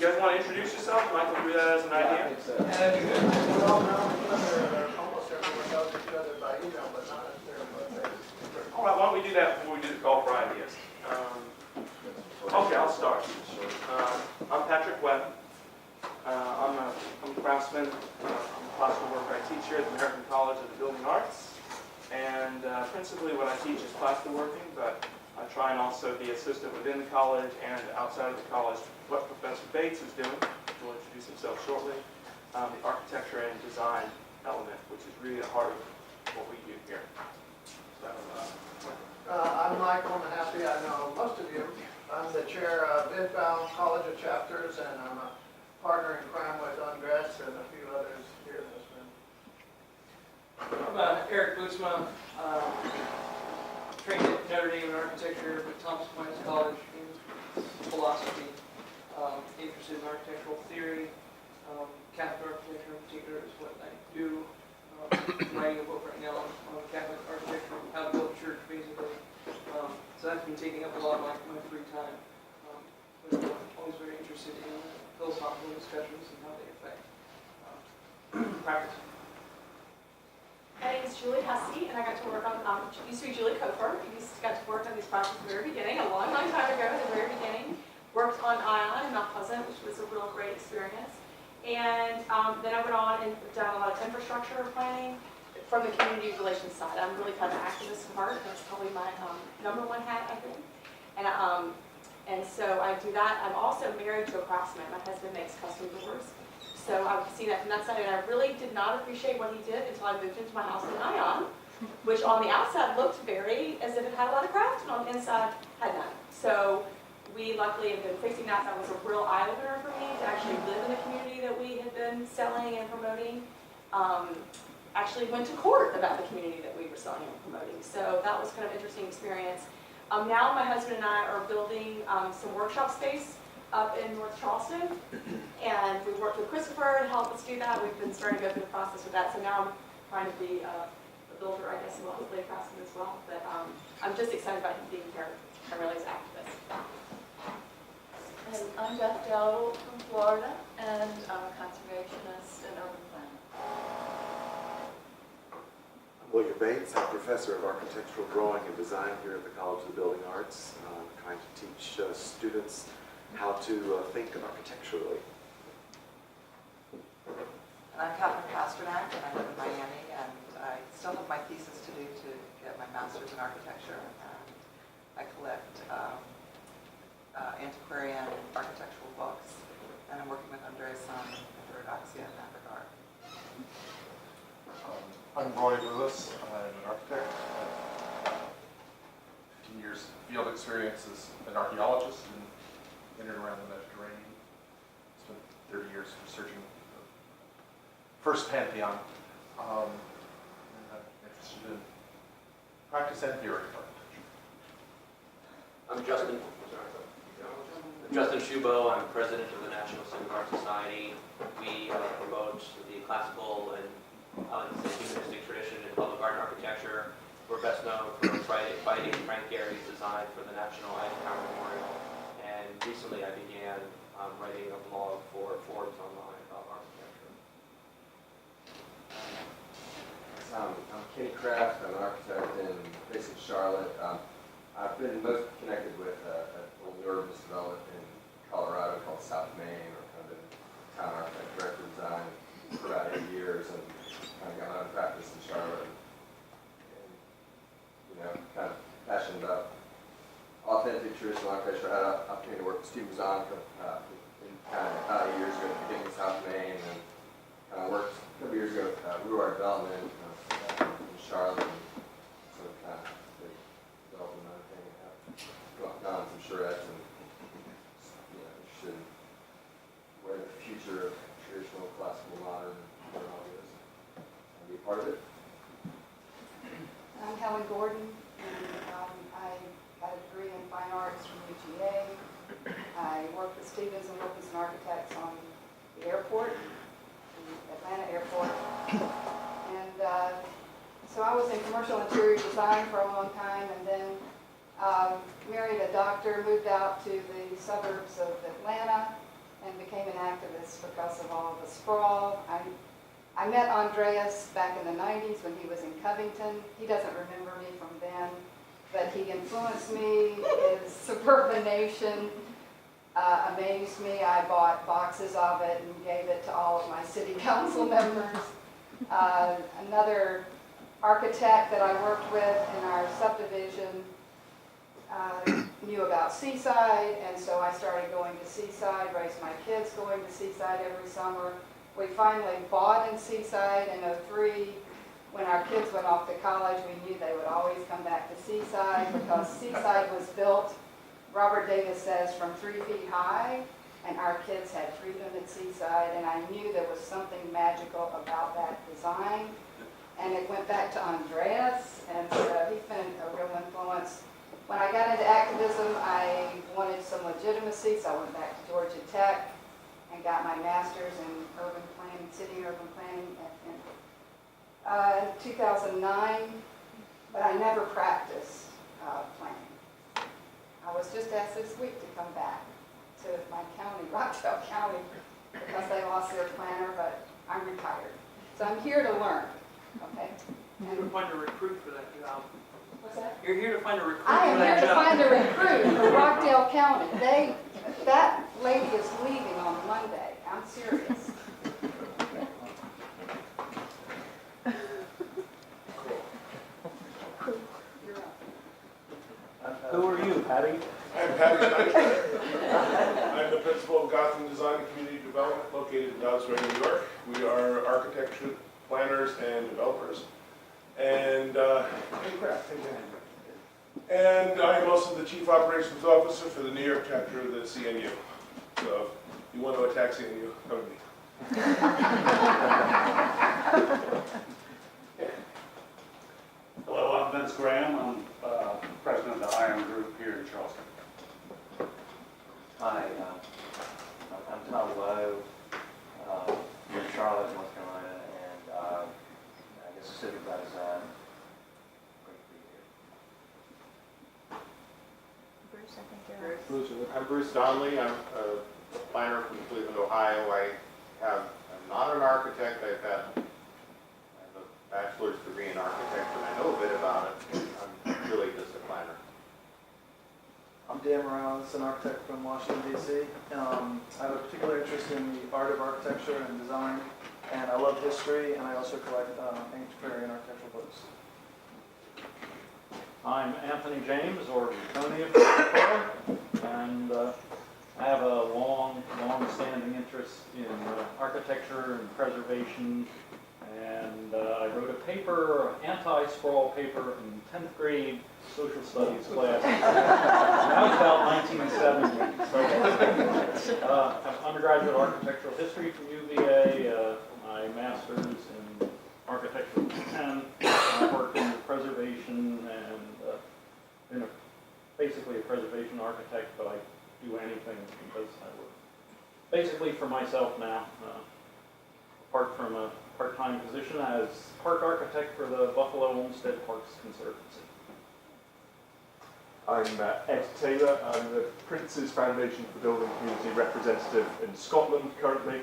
You guys want to introduce yourself? Might go through that as an idea. I think so. That'd be good. We all know each other, almost everyone knows each other by email, but not necessarily by face. All right, why don't we do that before we do the call for ideas? Okay, I'll start. I'm Patrick Webb. I'm a craftsman. I'm a classical worker. I teach here at the American College of the Building Arts. And principally what I teach is classical working, but I try and also be assistant within the college and outside of the college. What Professor Bates is doing, which will introduce himself shortly, the architecture and design element, which is really the heart of what we do here. So, I'm Michael Mahaffey. I know most of you. I'm the chair of Inbound College of Chapters, and I'm a partner in crime with Andres and a few others here in this room. I'm Eric Bootsma, trained at Notre Dame in architecture, but Thomas Aquinas College in philosophy, interested in architectural theory, Catholic architecture in particular is what I do. Writing a book right now on Catholic architecture, how to build a church, basically. So that's been taking up a lot of my free time. But I'm always very interested in philosophical discussions and how they affect practice. My name is Julie Hussey, and I got to work on, used to be Julie Kofer. I got to work on these projects at the very beginning, a long, long time ago, at the very beginning. Worked on ION in Mount Pleasant, which was a real great experience. And then I went on and done a lot of infrastructure planning from the community relations side. I'm really kind of an activist at heart. That's probably my number one hat, I think. And so I do that. I'm also married to a craftsman. My husband makes custom doors. So I see that from that side, and I really did not appreciate what he did until I moved into my house in Ion, which on the outside looked very as if it had a lot of craft, and on the inside had none. So we luckily have been fixing that. That was a real eye-opener for me to actually live in the community that we had been selling and promoting. Actually went to court about the community that we were selling and promoting. So that was kind of an interesting experience. Now my husband and I are building some workshop space up in North Charleston, and we worked with Christopher to help us do that. We've been starting to go through the process with that, so now I'm trying to be a builder, I guess, and hopefully a craftsman as well. But I'm just excited about him being here, primarily as an activist. And I'm Beth Dowdle from Florida, and I'm a conservationist and urban planner. I'm William Bates. I'm professor of architectural drawing and design here at the College of the Building Arts. I'm trying to teach students how to think architecturally. And I'm Catherine Pasternak, and I live in Miami, and I still have my thesis to do to get my master's in architecture. And I collect antiquarian architectural books, and I'm working with Andres on heterodoxia in that regard. I'm Roy Lewis. I'm an architect. 15 years field experience as an archaeologist in and around the Mediterranean. Spent 30 years researching the first Pantheon. And I'm interested in practice and theory of architecture. I'm Justin Shubo. I'm president of the National Civic Art Society. We promote the classical and humanistic tradition in public art and architecture. We're best known for fighting Frank Gehry's design for the National Eisenhower Memorial. And recently I began writing a blog for Forbes Online about architecture. I'm Kenny Kraft. I'm an architect based in Charlotte. I've been most connected with an old urban development in Colorado called South Maine, or kind of been town architect director design for about 8 years, and kind of got out of practice in Charlotte. And kind of passionate about authentic traditional architecture. I had an opportunity to work with Steve Bazan in kind of 8 years ago at the beginning of South Maine, and kind of worked a couple years ago with Ruar Development in Charlotte. And so kind of development and other thing. Gone some charrettes and interested in where the future of traditional, classical, modern, where all is. And be part of it. I'm Helen Gordon, and I got a degree in fine arts from UGA. I worked with Stevens and Wilkinson Architects on the airport, the Atlanta airport. And so I was in commercial interior design for a long time, and then married a doctor, moved out to the suburbs of Atlanta, and became an activist because of all the sprawl. I met Andreas back in the 90s when he was in Covington. He doesn't remember me from then, but he influenced me. His suburbanation amazed me. I bought boxes of it and gave it to all of my city council members. Another architect that I worked with in our subdivision knew about Seaside, and so I started going to Seaside, raised my kids going to Seaside every summer. We finally bought in Seaside in '03. When our kids went off to college, we knew they would always come back to Seaside because Seaside was built, Robert Davis says, from 3 feet high, and our kids had freedom at Seaside, and I knew there was something magical about that design. And it went back to Andreas, and so he's been a real influence. When I got into activism, I wanted some legitimacy, so I went back to Georgia Tech and got my master's in urban planning, city and urban planning in 2009, but I never practiced planning. I was just asked this week to come back to my county, Rockdale County, because they lost their planner, but I'm retired. So I'm here to learn, okay? You're here to find a recruit for that job. What's that? You're here to find a recruit I for am that here to job. find a recruit for Rockdale County. That lady is leaving on Monday. I'm serious. You're up. Who are you, Patty? I'm Patty Steinberg. I'm the principal of Gotham Design and Community Development located in Dobbs Ferry, New York. We are architecture planners and developers. And I am also the Chief Operations Officer for the New York chapter of the CNU. So if you want to attack CNU, come to me. Hello, I'm Vince Graham. I'm president of the Iron Group here in Charleston. Hi, I'm Tom Lowe, from Charlotte, North Carolina, and I guess Pacific by Design. Great to be here. Bruce, I think you're up. Bruce, I'm Bruce Donnelly. I'm a planner from Cleveland, Ohio. I'm not an architect. I have a bachelor's degree in architecture, and I know a bit about it. I'm really just a planner. I'm Dan Morales, an architect from Washington, D.C. I have a particular interest in the art of architecture and design, and I love history, and I also collect antiquarian architectural books. I'm Anthony James, or Tony of the and I have a long-standing interest in architecture and preservation, and I wrote a paper, anti-sprawl paper, in 10th grade social studies class. That was about 1970. So, I have undergraduate architectural history from UVA, my master's in architecture from Penn. I worked in preservation and been basically a preservation architect, but I do anything because I work basically for myself now, apart from a part-time position as park architect for the Buffalo Olmsted Parks Conservancy. I'm Ed Taylor. I'm the Prince's Foundation for Building Community representative in Scotland currently.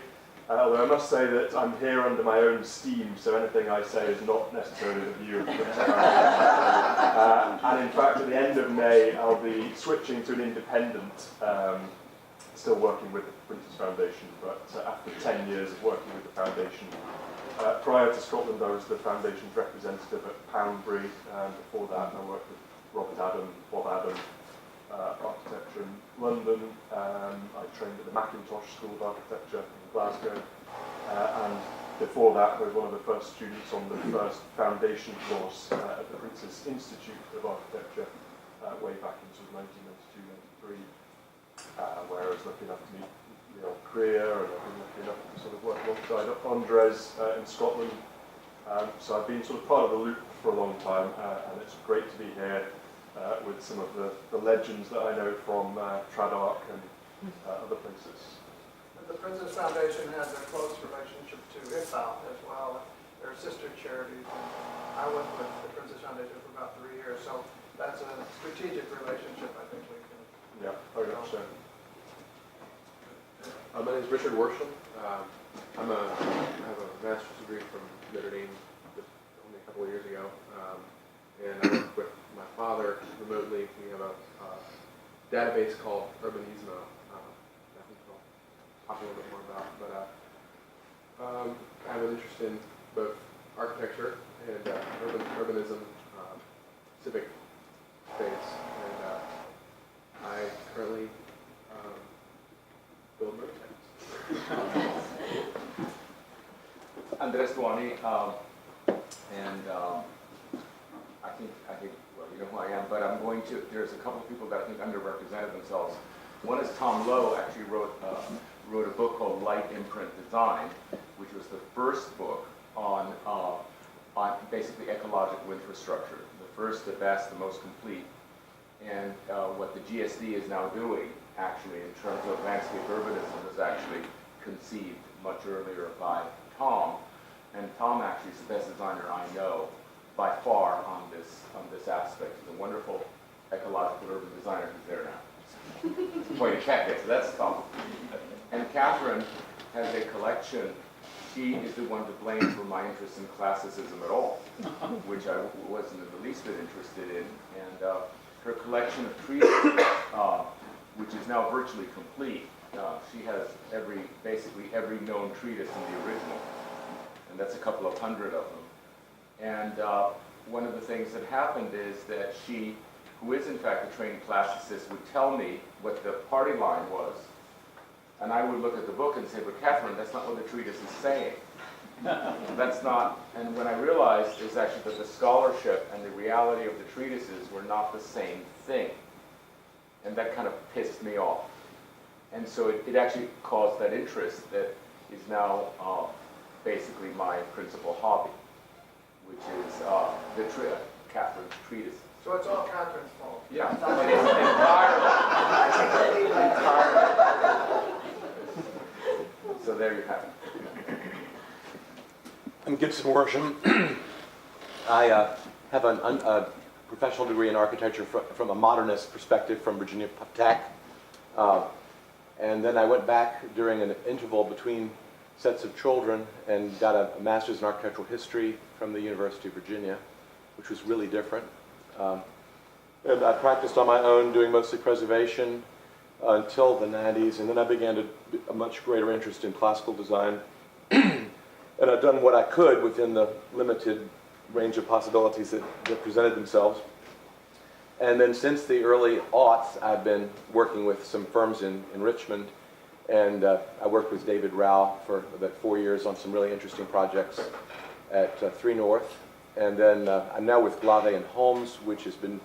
Although I must say that I'm here under my own steam, so anything I say is not necessarily the view of the Prince's Foundation. And in fact, at the end of May, I'll be switching to an independent, still working with the Prince's Foundation, but after 10 years of working with the foundation. Prior to Scotland, I was the foundation's representative at Poundbury, and before that I worked with Robert Adam, Bob Adam, architecture in London. I trained at the Mackintosh School of Architecture in Glasgow, and before that I was one of the first students on the first foundation course at the Prince's Institute of Architecture way back in sort of 1992-93, where I was lucky enough to meet Neil Creer, and I've been lucky enough to sort of work alongside Andres in Scotland. So I've been sort of part of the loop for a long time, and it's great to be here with some of the legends that I know from TradArch and other places. The Prince's Foundation has a close relationship to IFAL as well. They're sister charities. And I worked with the Prince's Foundation for about 3 years, so that's a strategic relationship I think we can. Yeah, very much so. My name is Richard Worsham. I have a master's degree from Notre Dame just only a couple of years ago. And I work with my father remotely. We have a database called Urbanismo that I think I'll talk a little bit more about. But I have an interest in both architecture and urbanism, civic space, and I currently build motorcycles. Andres Duani, and I think, well, you know who I am, but I'm going to, there's a couple of people that I think underrepresented themselves. One is Tom Lowe, actually wrote a book called Light Imprint Design, which was the first book on basically ecological infrastructure. The first, the best, the most complete. And what the GSD is now doing, actually, in terms of landscape urbanism, was actually conceived much earlier by Tom. And Tom actually is the best designer I know by far on this aspect. He's a wonderful ecological urban designer who's there now. Point of cat, so that's Tom. And Catherine has a collection. She is the one to blame for my interest in classicism at all, which I wasn't in the least bit interested in. And her collection of treatises, which is now virtually complete, she has basically every known treatise in the original, and that's a couple of hundred of them. And one of the things that happened is that she, who is in fact a trained classicist, would tell me what the party line was, and I would look at the book and say, but Catherine, that's not what the treatise is saying. That's not, and when I realized is actually that the scholarship and the reality of the treatises were not the same thing. And that kind of pissed me off. And so it actually caused that interest that is now basically my principal hobby, which is Catherine's treatises. So it's all Catherine's fault? Yeah, it is entirely. So there you have it. I'm Gibson Worsham. I have a professional degree in architecture from a modernist perspective from Virginia Tech. And then I went back during an interval between sets of children and got a master's in architectural history from the University of Virginia, which was really different. And I practiced on my own, doing mostly preservation until the 90s, and then I began a much greater interest in classical design. And I've done what I could within the limited range of possibilities that presented themselves. And then since the early aughts, I've been working with some firms in Richmond, and I worked with David Rao for about 4 years on some really interesting projects at 3 North. And then I'm now with Glave and Holmes, which has been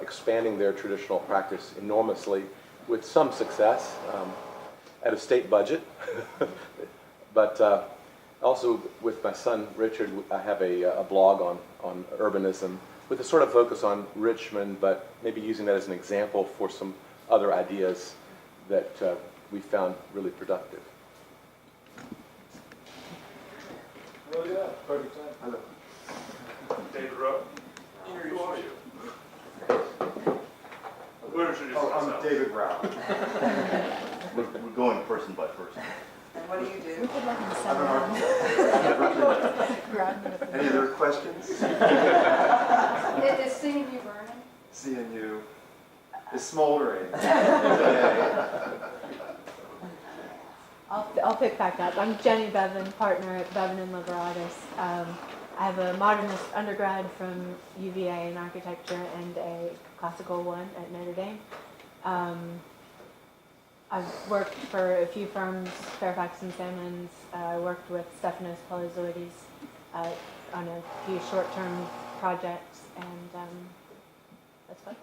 expanding their traditional practice enormously with some success at a state budget. But also with my son, Richard, I have a blog on urbanism with a sort of focus on Richmond, but maybe using that as an example for some other ideas that we found really productive. Oh yeah, perfect time. Hello. David Rowe. Who are you? We're introducing ourselves. I'm David Rao. We're going person by person. And what do you do? Any other questions? Is seeing you burning? Seeing you is smoldering. I'll pick back up. I'm Jenny Bevan, partner at Bevan and Liberatis. I have a modernist undergrad from UVA in architecture and a classical one at Notre Dame. I've worked for a few firms, Fairfax and Sammons. I worked with Stefanos Palazoidis on a few short-term projects, and that's fun.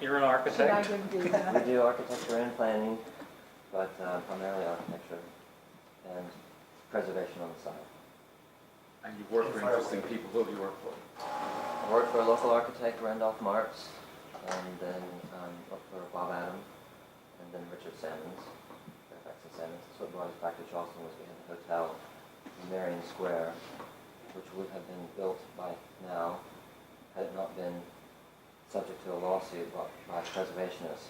You're an architect? Should I give We do architecture and planning, but primarily architecture and preservation on the side. And you work for interesting people. Who do you work for? I worked for a local architect, Randolph Marks, and then worked for Bob Adam, and then Richard Sammons, Fairfax and Sammons. That's what brought us back to Charleston, was we had the hotel in Marion Square, which would have been built by now had it not been subject to a lawsuit by preservationists.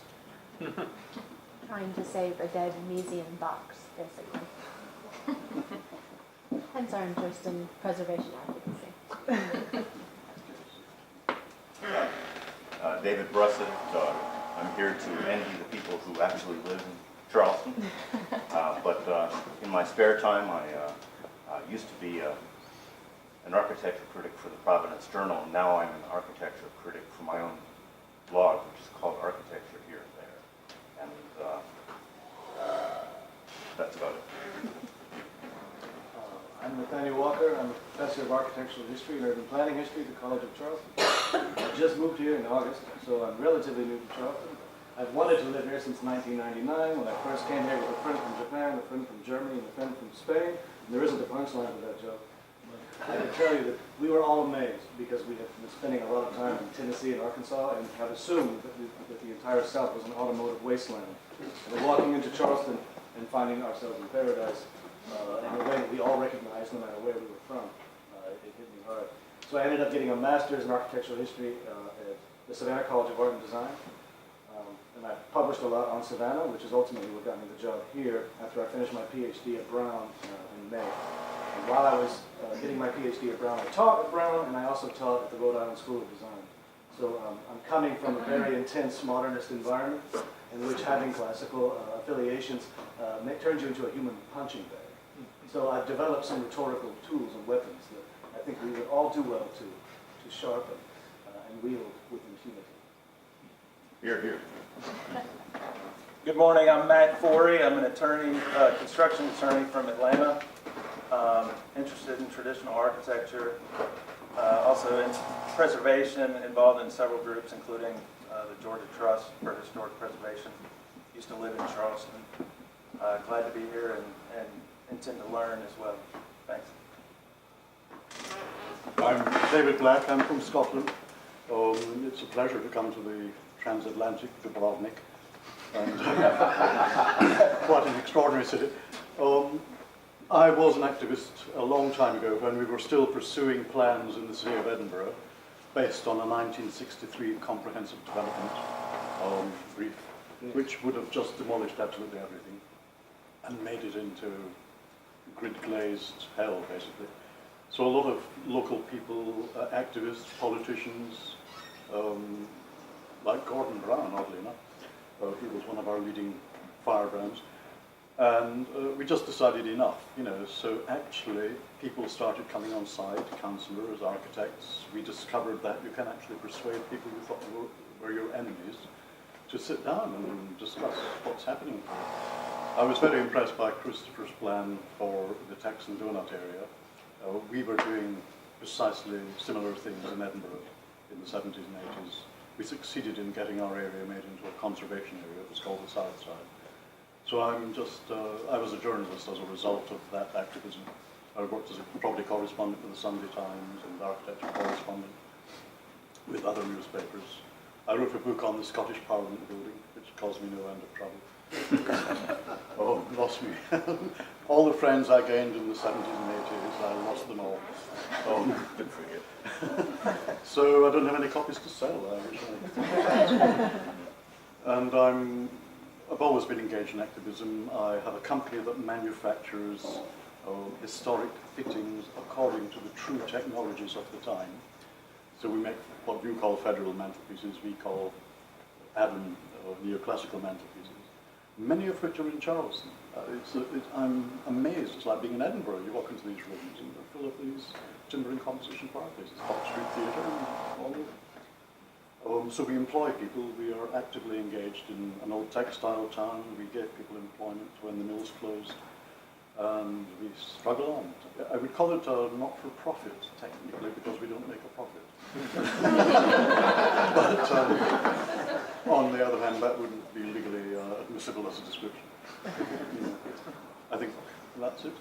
trying to save a dead museum box, basically. Hence our interest in preservation advocacy. David Brusset. I'm here to envy the people who actually live in Charleston. But in my spare time, I used to be an architecture critic for the Providence Journal, and now I'm an architecture critic for my own blog, which is called Architecture Here and There. And that's about it. I'm Nathaniel Walker. I'm a professor of architectural history and urban planning history at the College of Charleston. I just moved here in August, so I'm relatively new to Charleston. I've wanted to live here since 1999 when I first came here with a friend from Japan, a friend from Germany, and a friend from Spain. And there isn't a punchline to that joke. But I can tell you that we were all amazed because we had been spending a lot of time in Tennessee and Arkansas and had assumed that the entire South was an automotive wasteland. And walking into Charleston and finding ourselves in paradise in a way that we all recognized no matter where we were from, it hit me hard. So I ended up getting a master's in architectural history at the Savannah College of Art and Design. And I published a lot on Savannah, which is ultimately what got me the job here after I finished my PhD at Brown in May. And while I was getting my PhD at Brown, I taught at Brown, and I also taught at the Rhode Island School of Design. So I'm coming from a very intense modernist environment in which having classical affiliations turns you into a human punching bag. So I've developed some rhetorical tools and weapons that I think we would all do well to sharpen and wield with impunity. Here, here. Good morning, I'm Matt Forey. I'm an attorney, construction attorney from Atlanta, interested in traditional architecture, also in preservation, involved in several groups, including the Georgia Trust for Historic Preservation. Used to live in Charleston. Glad to be here and intend to learn as well. Thanks. I'm David Black. I'm from Scotland. It's a pleasure to come to the transatlantic Dubrovnik, and quite an extraordinary city. I was an activist a long time ago when we were still pursuing plans in the city of Edinburgh based on a 1963 comprehensive development brief, which would have just demolished absolutely everything and made it into grid-glazed hell, basically. So a lot of local people, activists, politicians, like Gordon Brown, oddly enough. He was one of our leading firebrands. And we just decided enough, so actually people started coming on side, councillors, architects. We discovered that you can actually persuade people who thought were your enemies to sit down and discuss what's happening here. I was very impressed by Christopher's plan for the Texan Donut area. We were doing precisely similar things in Edinburgh in the 70s and 80s. We succeeded in getting our area made into a conservation area. It was called the South Side. So I was a journalist as a result of that activism. I worked as a property correspondent for the Sunday Times and architecture correspondent with other newspapers. I wrote a book on the Scottish Parliament building, which caused me no end of trouble. Lost me. All the friends I gained in the 70s and 80s, I lost them all. Good for you. So I don't have any copies to sell, actually. And I've always been engaged in activism. I have a company that manufactures historic fittings according to the true technologies of the time. So we make what you call federal mantelpieces, we call Adam neoclassical mantelpieces, many of which are in Charleston. I'm amazed. It's like being in Edinburgh. You walk into these rooms and they're full of these timber and composition fireplaces, Fox Street Theatre, and all over. So we employ people. We are actively engaged in an old textile town. We gave people employment when the mills closed. And we struggle on. I would call it a not-for-profit, technically, because we don't make a profit. But on the other hand, that wouldn't be legally admissible as a description. I think that's it.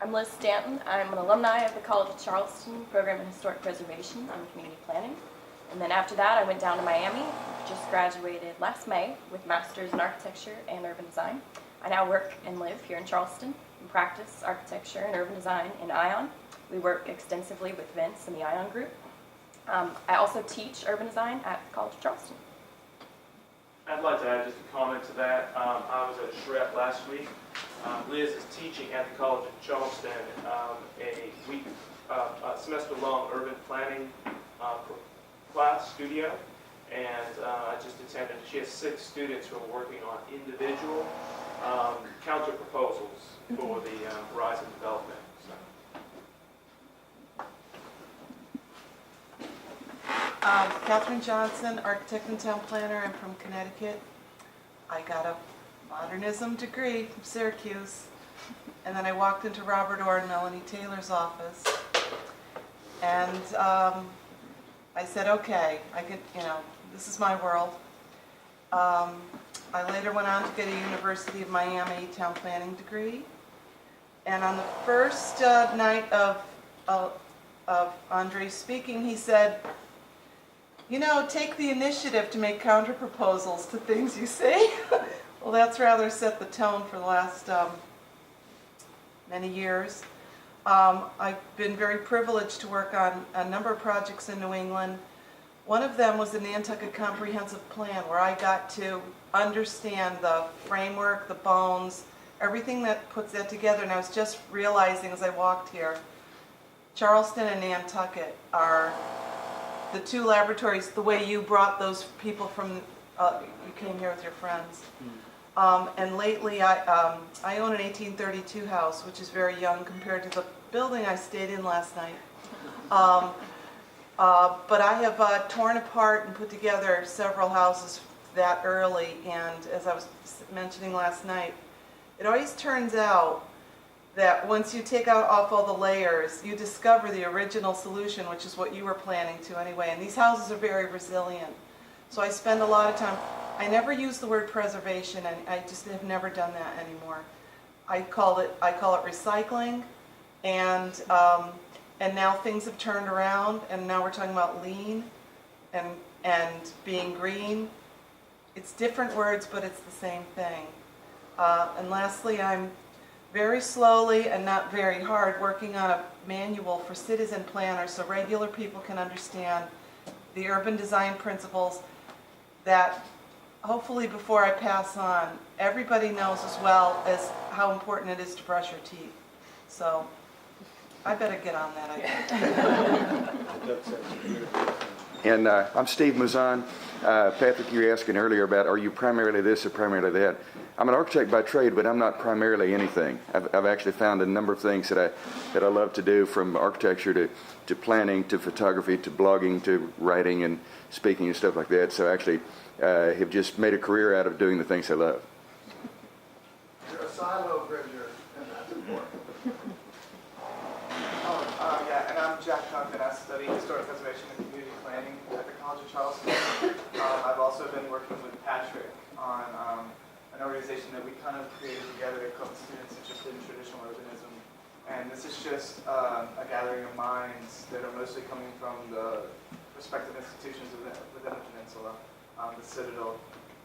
I'm Liz Stanton. I'm an alumni of the College of Charleston program in Historic Preservation and Community Planning. And then after that, I went down to Miami, just graduated last May with Masters in Architecture and Urban Design. I now work and live here in Charleston and practice architecture and urban design in ION. We work extensively with Vince and the ION group. I also teach urban design at the College of Charleston. I'm like to add just a comment to that. I was at SHREP last week. Liz is teaching at the College of Charleston a semester-long urban planning class studio, and I just attended. She has 6 students who are working on individual counter proposals for the Horizon development. Catherine Johnson, architect and town planner. I'm from Connecticut. I got a modernism degree from Syracuse, and then I walked into Robert Orr and Melanie Taylor's office, and I said, okay, I could, this is my world. I later went on to get a University of Miami town planning degree, and on the first night of Andre speaking, he said, take the initiative to make counter proposals to things you say. Well, that's rather set the tone for the last many years. I've been very privileged to work on a number of projects in New England. One of them was the Nantucket Comprehensive Plan, where I got to understand the framework, the bones, everything that puts that together. And I was just realizing as I walked here, Charleston and Nantucket are the 2 laboratories, the way you brought those people from, you came here with your friends. And lately I own an 1832 house, which is very young compared to the building I stayed in last night. But I have torn apart and put together several houses that early, and as I was mentioning last night, it always turns out that once you take out off all the layers, you discover the original solution, which is what you were planning to anyway. And these houses are very resilient. So I spend a lot of time, I never use the word preservation, and I just have never done that anymore. I call it recycling, and now things have turned around, and now we're talking about lean and being green. It's different words, but it's the same thing. And lastly, I'm very slowly and not very hard working on a manual for citizen planners so regular people can understand the urban design principles that hopefully before I pass on, everybody knows as well as how important it is to brush your teeth. So I better get on that, I think. And I'm Steve Mazan. Patrick, you were asking earlier about, are you primarily this or primarily that? I'm an architect by trade, but I'm not primarily anything. I've actually found a number of things that I love to do, from architecture to planning to photography to blogging to writing and speaking and stuff like that. So actually have just made a career out of doing the things I love. You're a silo bridger, and that's important. Yeah, and I'm Jack Duncan. I study historic preservation and community planning at the College of Charleston. I've also been working with Patrick on an organization that we kind of created together, a couple students interested in traditional urbanism. And this is just a gathering of minds that are mostly coming from the respective institutions within the peninsula. The Citadel,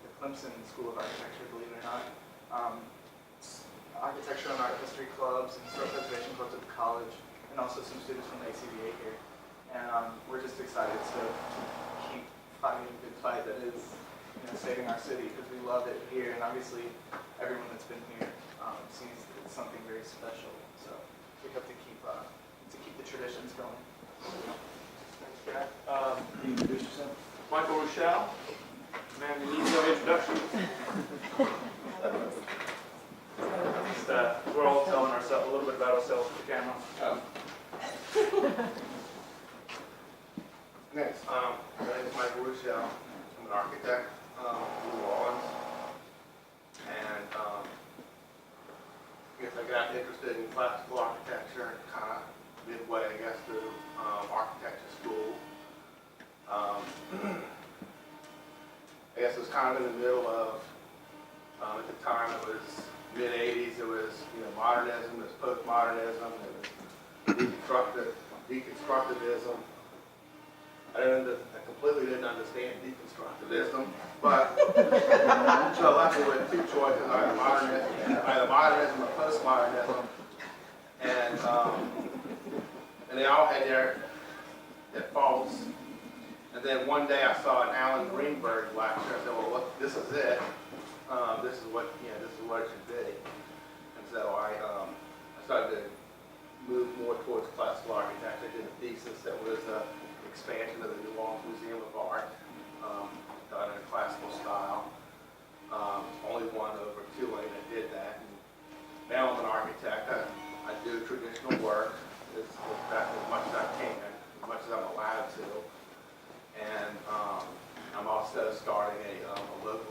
the Clemson School of Architecture, believe it or not. Architecture and art history clubs and historic preservation clubs at the college, and also some students from the ACBA here. And we're just excited to keep fighting the good fight that is saving our city, because we love it here, and obviously everyone that's been here sees it's something very special. So we hope to keep the traditions going. Thanks, Jack. Introduce yourself. Michael Rochelle. Man, we need no introduction. We're all telling ourselves a little bit about ourselves with the camera. Next, my name is Michael Rochelle. I'm an architect from New Orleans, and I guess I got interested in classical architecture and kind of midway, I guess, through architecture school. I guess it was kind of in the middle of, at the time it was mid-'80s, it was modernism, it was postmodernism, it was deconstructivism. I completely didn't understand deconstructivism, but so left me with 2 choices, either modernism or postmodernism, and they all had their faults. And then one day I saw an Alan Greenberg lecture. I said, well, this is it. This is what it should be. And so I started to move more towards classical architecture. I did a thesis that was an expansion of the New Orleans Museum of Art, done in a classical style. Only one over 2A that did that. And now I'm an architect. I do traditional work as much as I can, as much as I'm allowed to. And I'm also starting a local